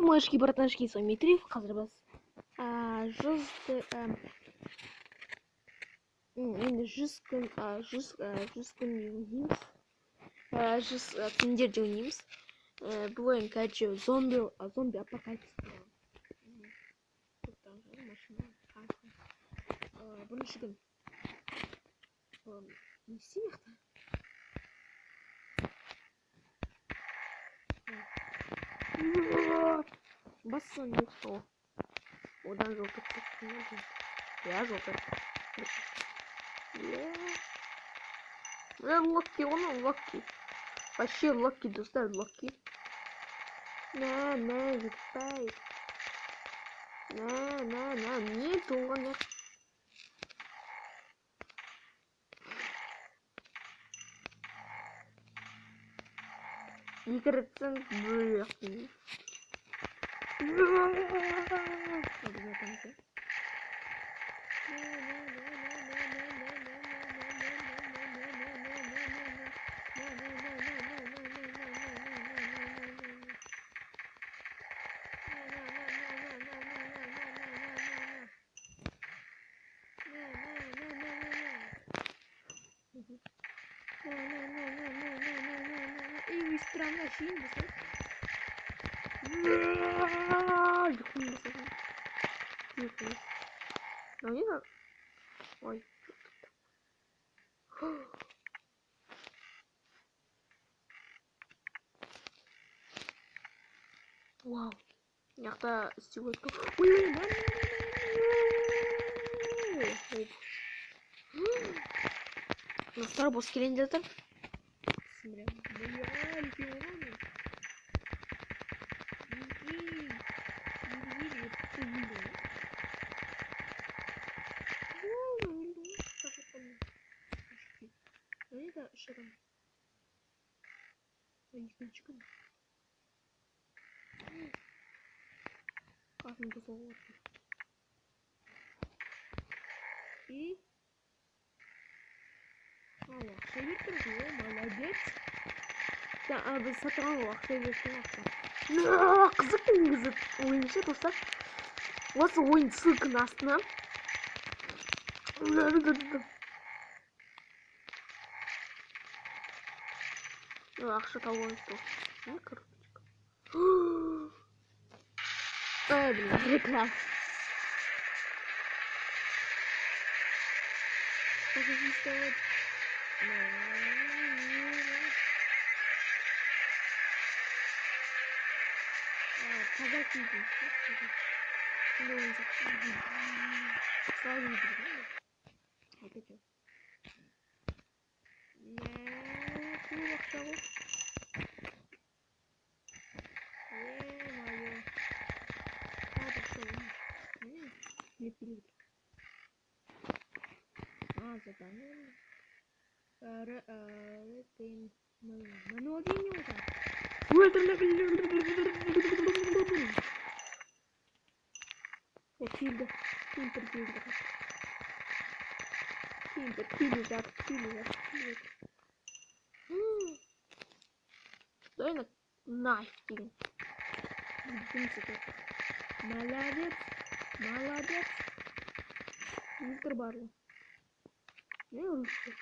Моешки, братаншки, с вами Триф, қазір біз енді 100 күн ойнаймыз. 100 күндерде ойнаймыз. Бұл ойын, короче, зомби апокалипсис. Бірінші күн. Не істеймін? Бассын не что? Одан желтый цвет. Я желтый. Локи, он локи. Вообще локи, достал локи. На, випай. На, нету, нет. Микроцент брехни. И странно, фильм. Ой. Вау. Яқта стюарт. Настар бос келейін деп жатыр. Это что там? Екінші күн. Қасымды соғып отыр. И ақша бердіңіз, молодец. Біз сатыған ақша бердің ақша. Қызық негізі ойыншы достар. Осы ойын ссылканың астына. Ақша табуыңыз тоқ. Не коробочка? Блин, реклама. Как здесь стоит? Казак видим. Ну, он закрыл. Сразу видим. Вот это. Нет, ну вообще. Задание. Мануал денег. Дай на нафиг. Молодец. Мистер Барли. Не лучше.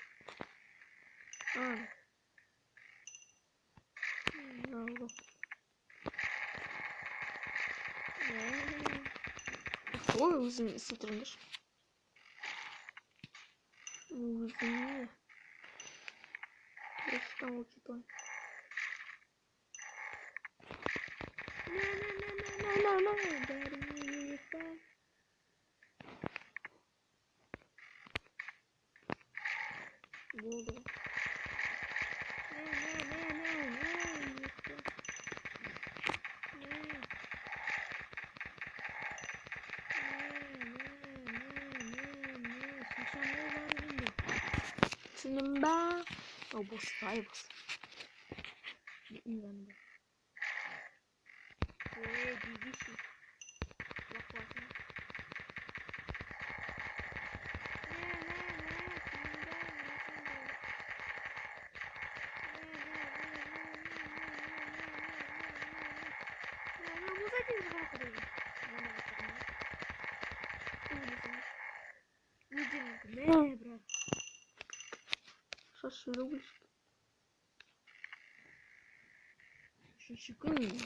Ой, өзің сетіріңдер. Өзіңе. Просто учитай. Болды. Сенімба. О, бос, ай бос. İnandı. Dizisi. Yaklaşın. Ne bırak. Şaşırmış. Şaşırdım.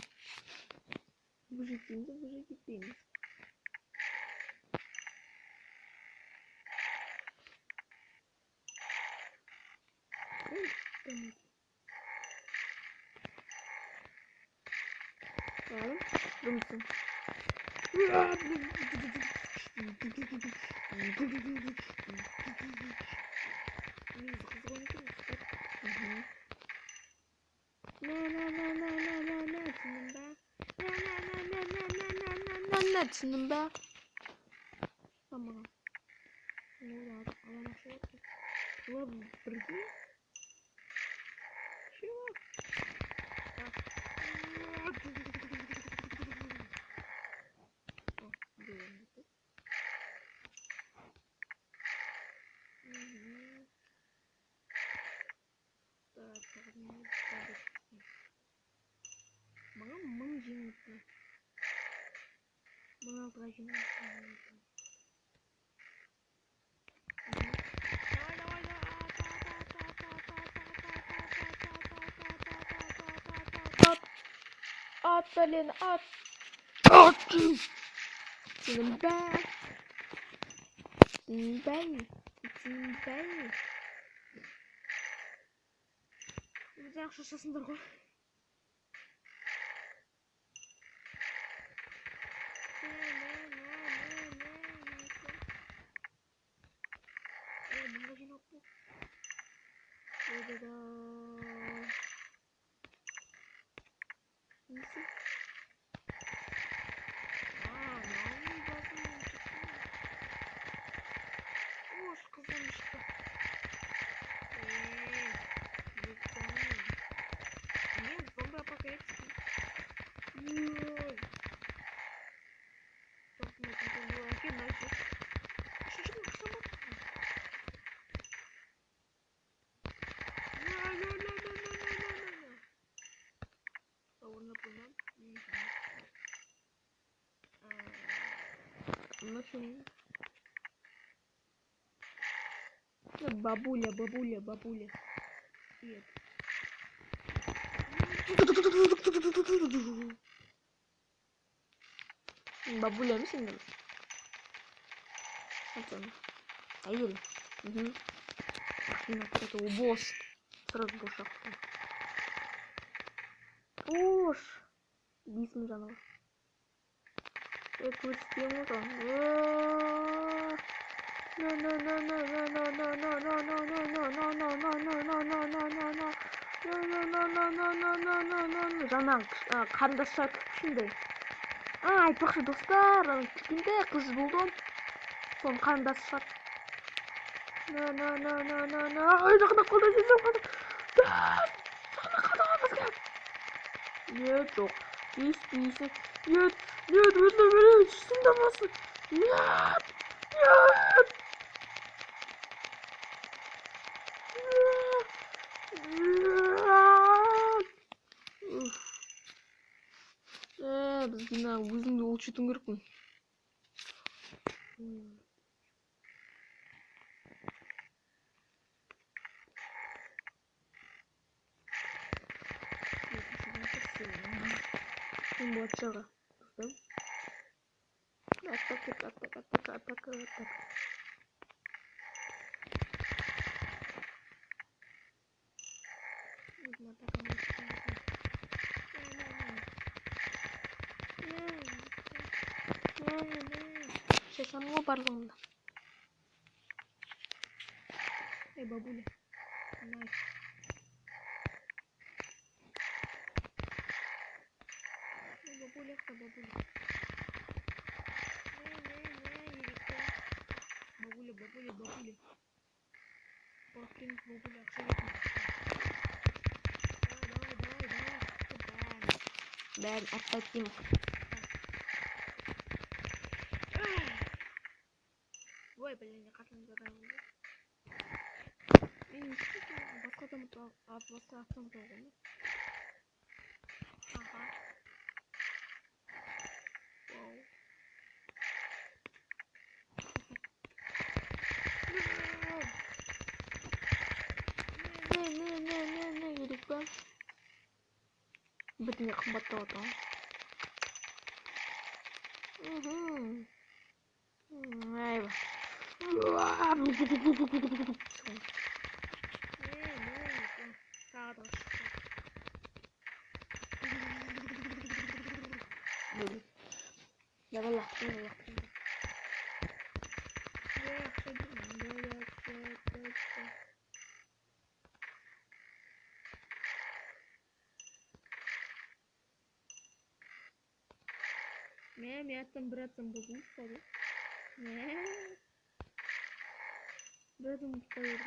Bu şekilde buraya gittiğimiz. Tamam. Rumsun. Açınım be. Tamam. Ne oldu? Ama şey yaptı. Ulan bırgı. Şey var. Bana mıncın. Bana bırakın. At Berlin at. Attım. Senin ben. Senin ben. Senin ben. Güzel şaşasındır koy. Neyse. Hoş kazanmıştı. Niye zombi apokalipsi? Çok merak ediyorum ki nasıl? Şaşırdım kısamam. Savunma bulmam. Nasıl? Бабуля, бабуля, бабуля. Привет. Бабуля мısın demiş? Açalım. Hayır. Блин, это босс. Сразу boş yaptım. Boş. Değilsin canavar. Kılıçlıyım o. No no no no no no no no no no no no no no no no no no no no. Жаңа қарындастар күтшінде. Айтпақшы достар, кішкентай қыз болдым. Соның қарындасы шығар. Жақында қолда жесем қадам. Жақында қадам бізге. Нет, жоқ. Естейсің. Нет, өте берейін. Шында болсын. Нет. Біз мына өзіңді ұлшытуың керекпін. Батшаға. Атака. Шашамға барлығында. Бабуля. Бабуля. Бабуля. Покинь бабуля, абсолютно. Давай. Ben atlatayım. Vay be ne kadar güzel oldu. Başka da mutlu oldu. Aha. Бетіне қымбаттап отыр. Айва. Давай я там братом буду ставить. Братом ставить,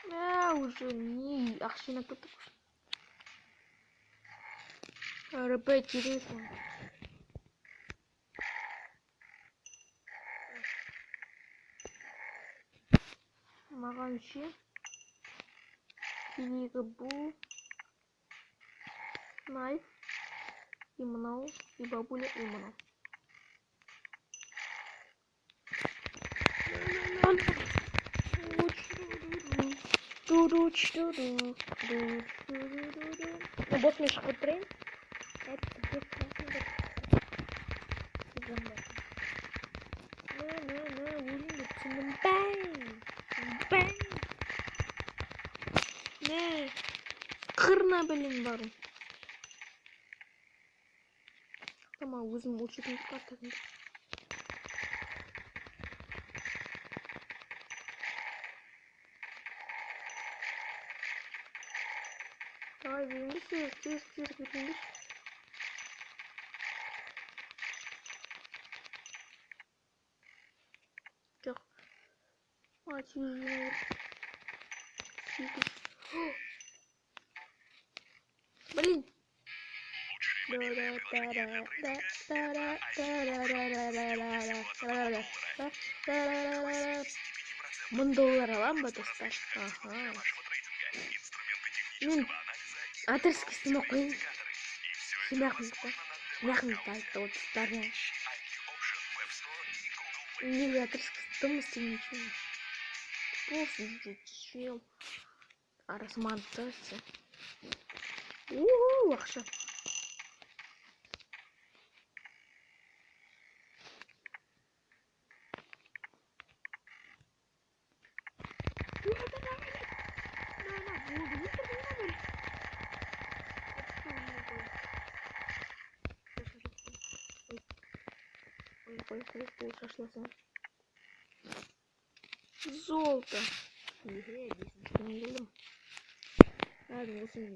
да? Уже не ахшина кто-то. РП телефон. Маған ше керегі бұл найф и мынау и бабуля и мынау. Бос мен шығып тұрайын. Қырна білін барым. Тама өзім учетім қаттағым. Давай беріңдер, тез кетіңдер. Жоқ. Тез блин. $1000 аламын ба достар? Мен адреске сынып қойын. Смяхнет айтты вот достар. Неге адреске сынып істеген ничего. Просто чел. Арасмантасы. Ақша. Ой, шашласың. Золото. Бесіншіден келдім. Осы мен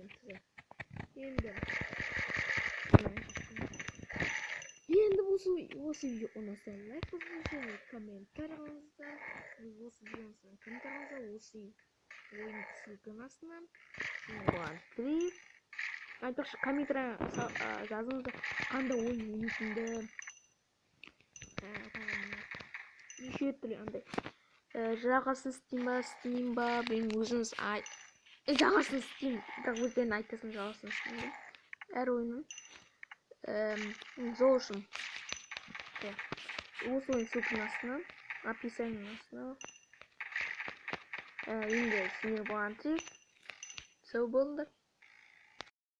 енді осы видео ұнаса лайк басыңыздар, комментарий қалыңыздар. Осы видеоны комментарийіңіздар, осы ойын ссылканы астынан. 1 2 3 айтпақшы комментарий жазыңыздар, қандай ойын ойнайтынды. Неше түрлі андай жағасын істеймін ба, мен өзіңіз жағасын істеймін, бірақ өздерін айтасың жағасын істеймін. Әр ойынын жол үшін осы ойын ссылканың астынан, описаниенің астынан енді сендер болған тек сау болыңдар.